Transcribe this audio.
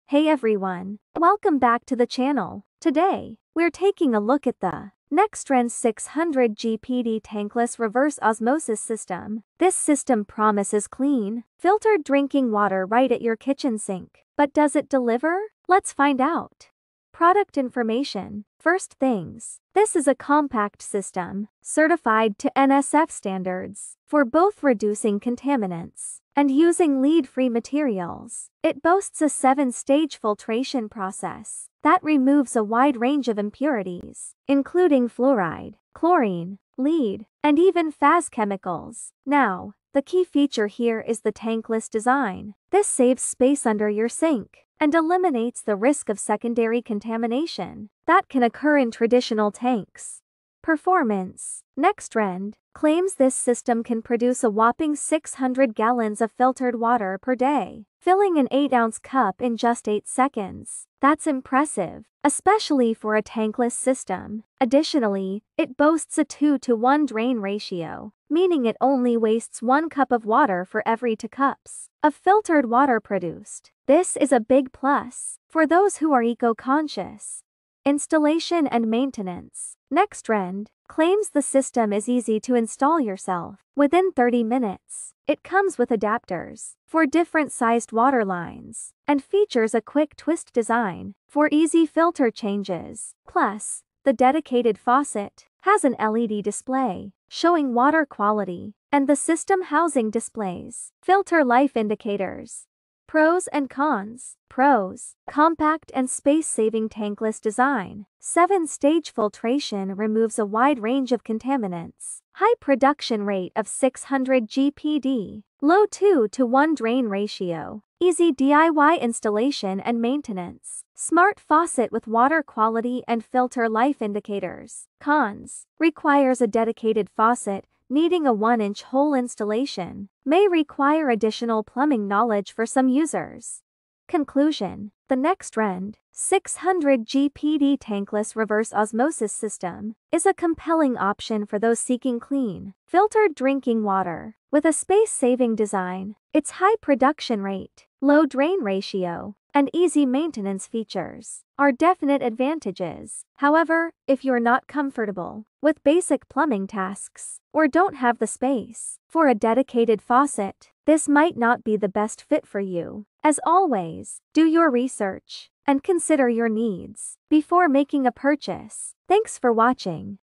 Hey everyone, welcome back to the channel. Today, we're taking a look at the NexTrend 600 GPD Tankless Reverse Osmosis System. This system promises clean, filtered drinking water right at your kitchen sink. But does it deliver? Let's find out. Product information. First things, this is a compact system, certified to NSF standards, for both reducing contaminants and using lead-free materials. It boasts a 7-stage filtration process that removes a wide range of impurities, including fluoride, chlorine, lead, and even fast chemicals. Now, the key feature here is the tankless design. This saves space under your sink and eliminates the risk of secondary contamination that can occur in traditional tanks. Performance. NexTrend claims this system can produce a whopping 600 gallons of filtered water per day, filling an 8-ounce cup in just 8 seconds. That's impressive, especially for a tankless system. Additionally, it boasts a 2-to-1 drain ratio, meaning it only wastes 1 cup of water for every 2 cups of filtered water produced. This is a big plus for those who are eco-conscious. Installation and maintenance. NexTrend claims the system is easy to install yourself within 30 minutes. It comes with adapters for different sized water lines and features a quick twist design for easy filter changes. Plus, the dedicated faucet has an LED display showing water quality, and the system housing displays filter life indicators. Pros and cons. Pros: compact and space-saving tankless design. 7-stage filtration removes a wide range of contaminants. High production rate of 600 GPD. Low 2-to-1 drain ratio. Easy DIY installation and maintenance. Smart faucet with water quality and filter life indicators. Cons: requires a dedicated faucet, needing a 1-inch hole installation. May require additional plumbing knowledge for some users. Conclusion: the NexTrend 600 GPD Tankless Reverse Osmosis System is a compelling option for those seeking clean, filtered drinking water. With a space-saving design, its high production rate, low drain ratio, and easy maintenance features are definite advantages. However, if you're not comfortable with basic plumbing tasks or don't have the space for a dedicated faucet, this might not be the best fit for you. As always, do your research and consider your needs before making a purchase. Thanks for watching.